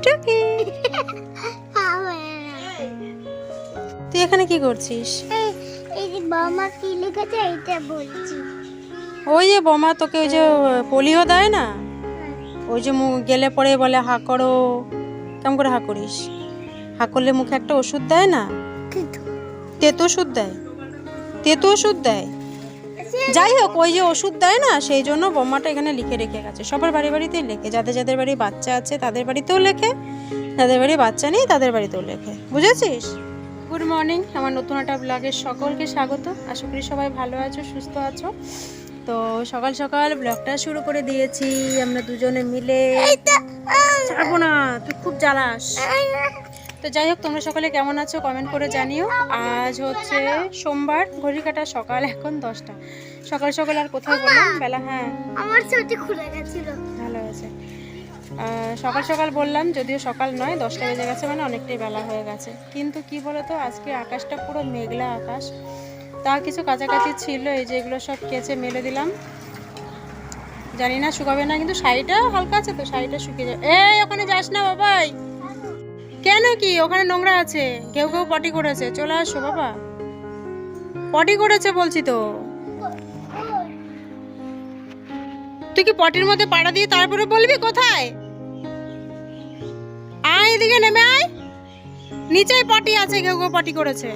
টুকি। তুই এখানে কি করছিস? এই যে বাবা কি লিখেছে এইটা বলছি। ওই যে বোমা তোকে ওই যে পোলিও দেয় না, ওই যে মুখ গেলে পরে বলে হা করো, কেমন করে হা করিস? হা করলে মুখে একটা ওষুধ দেয় না, তেতো ওষুধ দেয়, তেতো ওষুধ দেয়। যাই হোক, ওই যে ওষুধ দেয় না, সেই জন্য বোমাটা এখানে লিখে রেখে গেছে। সবার বাড়ি বাড়িতেই লেখে, যাদের যাদের বাড়ি বাচ্চা আছে তাদের বাড়িতেও লেখে, যাদের বাড়ি বাচ্চা নেই তাদের বাড়িতেও লেখে, বুঝেছিস? গুড মর্নিং, আমার নতুন একটা ব্লগের সকলকে স্বাগত। আশা করি সবাই ভালো আছো, সুস্থ আছো। তো সকাল সকাল ব্লগটা শুরু করে দিয়েছি আমরা দুজনে মিলে। ছাড়বো না, তুই খুব জ্বালাস। তো যাই হোক, তোমরা সকলে কেমন আছো কমেন্ট করে জানিও। আজ হচ্ছে সোমবার, ঘড়ি কাটা সকাল এখন 10টা। সকাল সকাল আর কোথায় বললাম বেলা, হ্যাঁ আমার চটি খুলে গেছিল। ভালো হয়েছে। সকাল সকাল বললাম, যদিও সকাল নয়, 10টা বেজে গেছে, মানে অনেকটাই বেলা হয়ে গেছে। কিন্তু কি বলতো, আজকে আকাশটা পুরো মেঘলা আকাশ। তা কিছু কাছাকাছি ছিল, এই যে এগুলো সব কেচে মেলে দিলাম। জানি না শুকাবে না, কিন্তু শাড়িটা হালকা আছে তো, শাড়িটা শুকিয়ে যাবে। এই ওখানে যাস না বাবাই। কেন, কি ওখানে নোংরা আছে? কেউ কেউ পটি করেছে, চলে আসো বাবা। পটি করেছে বলছি তো। তুই কি পটির মধ্যে পাড়া দিয়ে তারপরে বলবি কোথায়? আয় এদিকে, নেমে আয়। নিচেই পটি আছে, কেউ কেউ পটি করেছে।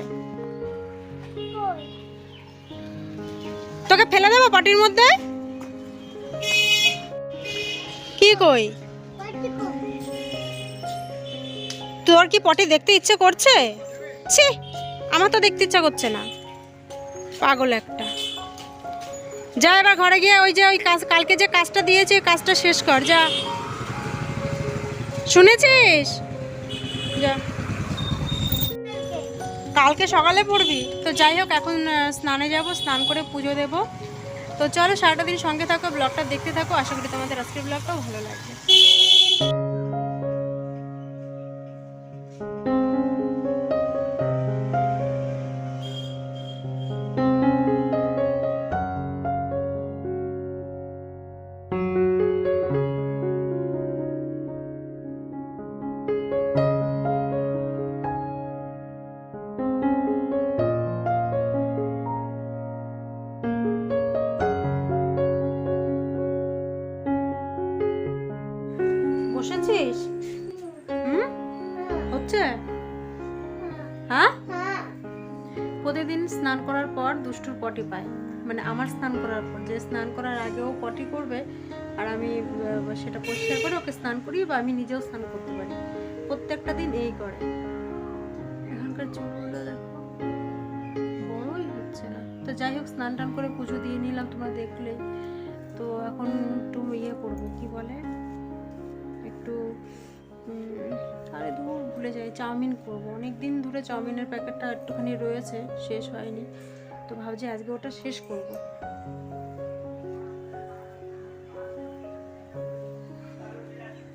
তোকে ফেলে দেবো পটির মধ্যে? কি কই, তোর কি পটি দেখতে ইচ্ছে করছে? ছি, আমার তো দেখতে ইচ্ছা করছে না, পাগল একটা। যা এবার ঘরে গিয়ে ওই যে ওই কাজ, কালকে যে কাজটা দিয়েছে ওই কাজটা শেষ কর, যা। শুনেছিস? যা, কালকে সকালে পড়বি তো। যাই হোক, এখন স্নানে যাব, স্নান করে পুজো দেব। তো চলো, সারাটা দিন সঙ্গে থাকো, ব্লগটা দেখতে থাকো। আশা করি তোমাদের আজকের ব্লগটাও ভালো লাগবে। বসেছিস? হুম, হচ্ছে? হ্যাঁ, প্রতিদিন স্নান করার পর দুষ্টুর পটি পায়, মানে আমার স্নান করার পর। যে স্নান করার আগেও পটি করবে, আর আমি সেটা পরিষ্কার করে ওকে স্নান করি, বা আমি নিজেও স্নান করতে পারি। প্রত্যেকটা দিন এই করে। এখনকার চুলগুলো দেখো, বড়ই হচ্ছে না। তো যাই হোক, স্নান টান করে পুজো দিয়ে নিলাম, তোমরা দেখলে। তো এখন একটু ইয়ে করবো, কি বলে, একটু আরে দূর ভুলে যাই, চাউমিন করবো। অনেক দিন ধরে চাউমিনের প্যাকেটটা একটুখানি রয়েছে, শেষ হয়নি। তো ভাবছি আজকে ওটা শেষ করব।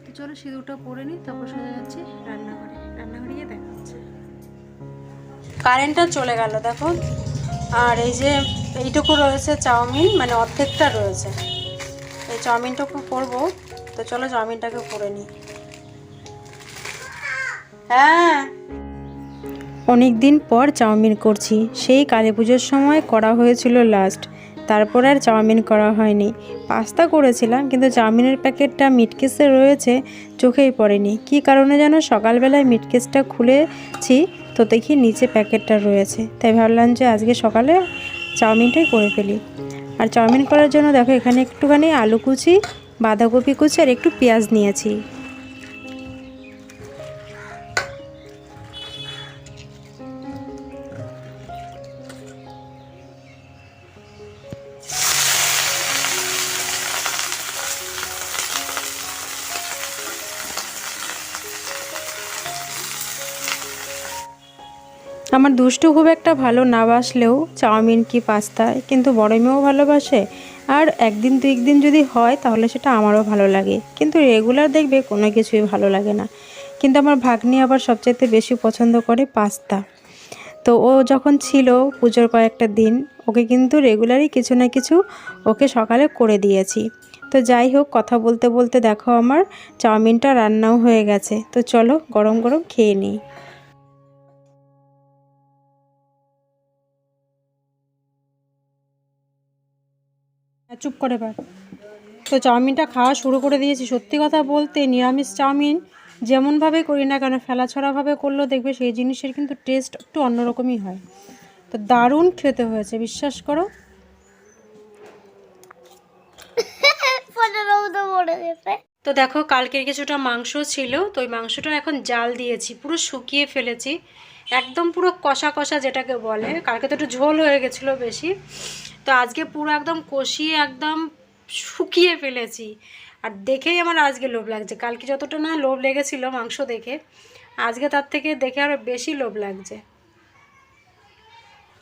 তো চলো, সিঁদুরটা পরে নিই, তারপর সোজা যাচ্ছি রান্নাঘরে। রান্নাঘরে গিয়ে দেখা হচ্ছে। কারেন্টটা চলে গেল দেখো। আর এই যে এইটুকু রয়েছে চাউমিন, মানে অর্ধেকটা রয়েছে। এই চাউমিনটুকু করবো। তো চলো চাউমিনটাকে করে নিই। হ্যাঁ, অনেক দিন পর চাউমিন করছি। সেই কালী পুজোর সময় করা হয়েছিল লাস্ট, তারপর আর চাউমিন করা হয়নি। পাস্তা করেছিলাম, কিন্তু চাউমিনের প্যাকেটটা মিটকেসে রয়েছে, চোখেই পড়েনি। কি কারণে যেন সকালবেলায় মিটকেসটা খুলেছি, তো দেখি নিচে প্যাকেটটা রয়েছে। তাই ভাবলাম যে আজকে সকালে চাউমিনটাই করে ফেলি। আর চাউমিন করার জন্য দেখো, এখানে একটুখানি আলু কুচি, বাঁধাকপি কুচি আর একটু পেঁয়াজ নিয়েছি। আমার দুষ্টু খুব একটা ভালো না বাসলেও চাউমিন কি পাস্তা কিন্তু বড় মেয়েও ভালোবাসে। আর একদিন দুই একদিন যদি হয় তাহলে সেটা আমারও ভালো লাগে, কিন্তু রেগুলার দেখবে কোনো কিছুই ভালো লাগে না। কিন্তু আমার ভাগ্নি আবার সবচাইতে বেশি পছন্দ করে পাস্তা। তো ও যখন ছিল পুজোর কয়েকটা দিন, ওকে কিন্তু রেগুলারই কিছু না কিছু ওকে সকালে করে দিয়েছি। তো যাই হোক, কথা বলতে বলতে দেখো আমার চাউমিনটা রান্নাও হয়ে গেছে। তো চলো গরম গরম খেয়ে নিই। চুপ করে বার। তো চাউমিনটা খাওয়া শুরু করে দিয়েছি। সত্যি কথা বলতে নিরামিষ চাউমিন যেমনভাবে করি না কেন, ফেলাছড়াভাবে করলেও দেখবে সেই জিনিসের কিন্তু টেস্ট একটু অন্যরকমই হয়। তো দারুণ খেতে হয়েছে, বিশ্বাস করো। তো দেখো কালকের কিছুটা মাংস ছিল, তো ওই মাংসটা এখন জাল দিয়েছি, পুরো শুকিয়ে ফেলেছি, একদম পুরো কষা কষা যেটাকে বলে। কালকে তো একটু ঝোল হয়ে গেছিলো বেশি, তো আজকে পুরো একদম কষিয়ে একদম শুকিয়ে ফেলেছি। আর দেখেই আমার আজকে লোভ লাগছে। কালকে যতটা না লোভ লেগেছিল মাংস দেখে, আজকে তার থেকে দেখে আরও বেশি লোভ লাগছে।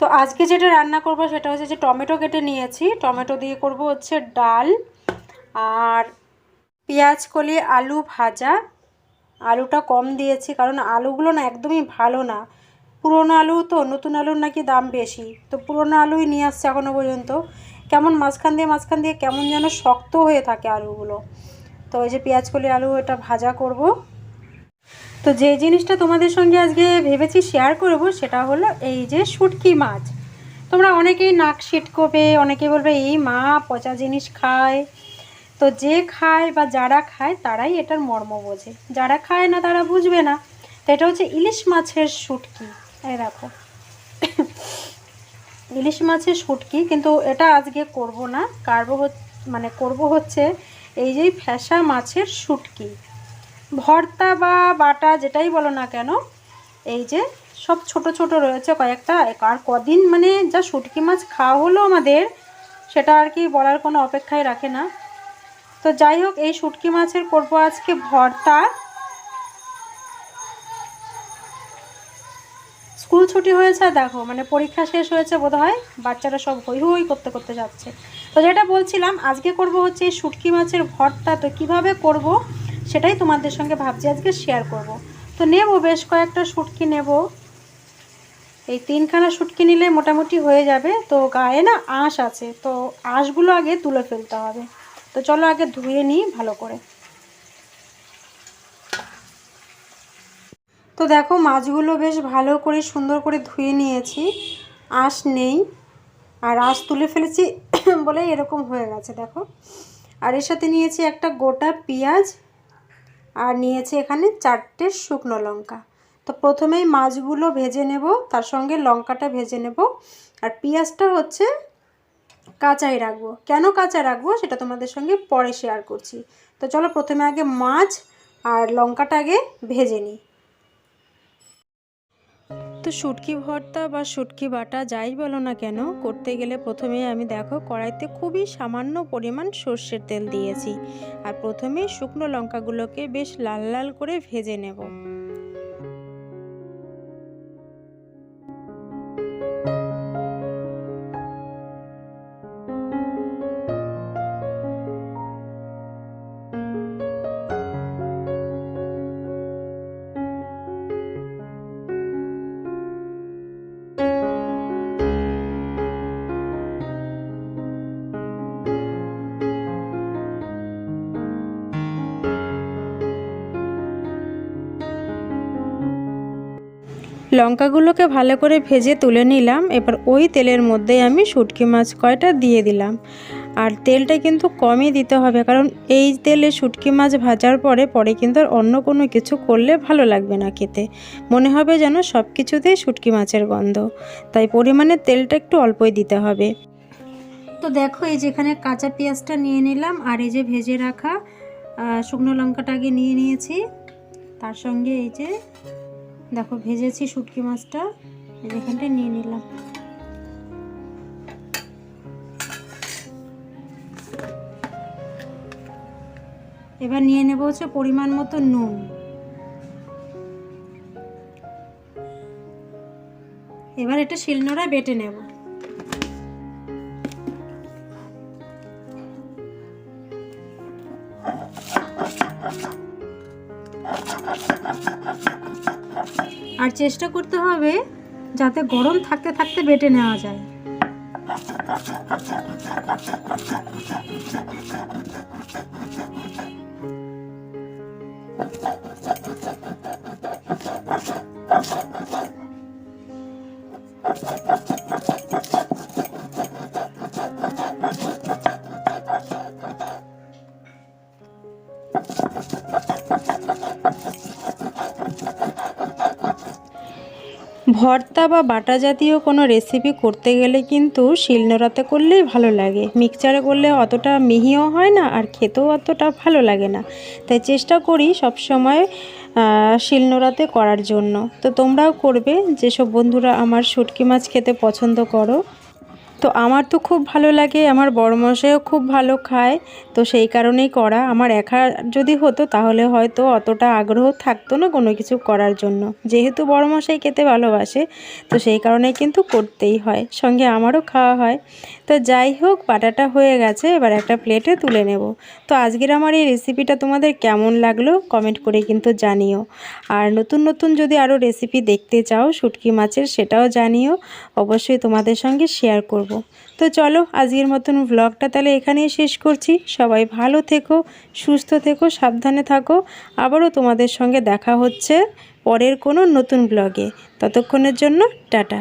তো আজকে যেটা রান্না করব সেটা হচ্ছে যে টমেটো কেটে নিয়েছি, টমেটো দিয়ে করব হচ্ছে ডাল, আর পেঁয়াজ কলি আলু ভাজা। আলুটা কম দিয়েছি কারণ আলুগুলো না একদমই ভালো না, পুরোনো আলু তো, নতুন আলুর নাকি দাম বেশি, তো পুরোনো আলুই নিয়ে আসছে এখনও পর্যন্ত। কেমন মাঝখান দিয়ে কেমন যেন শক্ত হয়ে থাকে আলুগুলো। তো ওই যে পেঁয়াজ কলি আলু এটা ভাজা করব। তো যে জিনিসটা তোমাদের সঙ্গে আজকে ভেবেছি শেয়ার করব সেটা হলো এই যে শুটকি মাছ। তোমরা অনেকেই নাক সিটকোবে, অনেকেই বলবে এই মা পচা জিনিস খায়। তো যে খায় বা যারা খায় তারাই এটার মর্ম বোঝে, যারা খায় না তারা বুঝবে না। তো এটা হচ্ছে ইলিশ মাছের শুটকি। এই দেখো ইলিশ মাছের শুটকি, কিন্তু এটা আজকে করব না, করব হচ্ছে এই যে ফ্যাসা মাছের শুটকি ভর্তা বা বাটা যেটাই বলো না কেন। এই যে সব ছোট ছোট রয়েছে কয়েকটা, আর কদিন মানে যা শুটকি মাছ খাওয়া হলো আমাদের, সেটা আর কি বলার কোনো অপেক্ষায় রাখে না। তো যাই হোক, এই শুটকি মাছের করব আজকে ভর্তা। স্কুল ছুটি হয়েছে দেখো, মানে পরীক্ষা শেষ হয়েছে বোধহয়, বাচ্চারা সব হই হই করতে করতে যাচ্ছে। তো যেটা বলছিলাম আজকে করব হচ্ছে এই শুটকি মাছের ভর্তা। তো কিভাবে করব সেটাই তোমাদের সঙ্গে ভাবছি আজকে শেয়ার করব। তো নেব বেশ কয়েকটা শুটকি নেব, এই 3খানা শুটকি নিলে মোটামুটি হয়ে যাবে। তো গায়ে না আঁশ আছে, তো আঁশগুলো আগে তুলে ফেলতে হবে। তো চলো আগে ধুয়ে নিই ভালো করে। তো দেখো মাছগুলো বেশ ভালো করে সুন্দর করে ধুয়ে নিয়েছি, আঁশ নেই, আর আঁশ তুলে ফেলেছি বলে এরকম হয়ে গেছে দেখো। আর এর সাথে নিয়েছি একটা গোটা পেঁয়াজ, আর নিয়েছি এখানে 4টে শুকনো লঙ্কা। তো প্রথমেই মাছগুলো ভেজে নেব, তার সঙ্গে লঙ্কাটা ভেজে নেব, আর পেঁয়াজটা হচ্ছে কাঁচাই রাখবো। কেন কাঁচা রাখবো সেটা তোমাদের সঙ্গে পরে শেয়ার করছি। তো চলো প্রথমে আগে মাছ আর লঙ্কাটা আগে ভেজে নিই। তো শুটকি ভর্তা বা শুটকি বাটা যাই বলো না কেন, করতে গেলে প্রথমে আমি দেখো কড়াইতে খুবই সামান্য পরিমাণ সর্ষের তেল দিয়েছি, আর প্রথমে শুকনো লঙ্কাগুলোকে বেশ লাল লাল করে ভেজে নেব। লঙ্কাগুলোকে ভালো করে ভেজে তুলে নিলাম। এবার ওই তেলের মধ্যেই আমি শুটকি মাছ কয়টা দিয়ে দিলাম, আর তেলটা কিন্তু কমই দিতে হবে, কারণ এই তেলে শুটকি মাছ ভাজার পরে কিন্তু আর অন্য কোনো কিছু করলে ভালো লাগবে না খেতে, মনে হবে যেন সব কিছুতেই শুটকি মাছের গন্ধ। তাই পরিমাণে তেলটা একটু অল্পই দিতে হবে। তো দেখো এই যেখানে কাঁচা পেঁয়াজটা নিয়ে নিলাম, আর এই যে ভেজে রাখা শুকনো লঙ্কাটা আগে নিয়ে নিয়েছি, তার সঙ্গে এই যে দেখো ভেজেছি শুটকি মাছটা এখানটা নিয়ে নিলাম। এবার নিয়ে নেব হচ্ছে পরিমাণ মতো নুন। এবার এটা শিলনোড়ায় বেটে নেব। আর চেষ্টা করতে হবে যাতে গরম থাকতে থাকতে বেটে নেওয়া যায়। ভর্তা বা বাটা জাতীয় কোনো রেসিপি করতে গেলে কিন্তু শিলনোড়াতে করলেই ভালো লাগে। মিক্সচারে করলে অতটা মিহিও হয় না আর খেতেও অতটা ভালো লাগে না। তাই চেষ্টা করি সবসময় শিলনোড়াতে করার জন্য। তো তোমরাও করবে, যেসব বন্ধুরা আমার শুটকি মাছ খেতে পছন্দ করো। তো আমার তো খুব ভালো লাগে, আমার বড়মশাইও খুব ভালো খায়, তো সেই কারণেই করা। আমার একা যদি হতো তাহলে হয়তো অতটা আগ্রহ থাকতো না কোনো কিছু করার জন্য। যেহেতু বড়মশাই খেতে ভালোবাসে, তো সেই কারণেই কিন্তু করতেই হয়, সঙ্গে আমারও খাওয়া হয়। তো যাই হোক, বাটাটা হয়ে গেছে, এবার একটা প্লেটে তুলে নেব। তো আজকের আমার এই রেসিপিটা তোমাদের কেমন লাগলো কমেন্ট করে কিন্তু জানিও। আর নতুন নতুন যদি আরও রেসিপি দেখতে চাও শুটকি মাছের, সেটাও জানিও, অবশ্যই তোমাদের সঙ্গে শেয়ার করব। তো চলো আজকের মতন ব্লগটা তাহলে এখানেই শেষ করছি। সবাই ভালো থেকো, সুস্থ থেকো, সাবধানে থাকো। আবারও তোমাদের সঙ্গে দেখা হচ্ছে পরের কোনো নতুন ব্লগে। ততক্ষণের জন্য টাটা।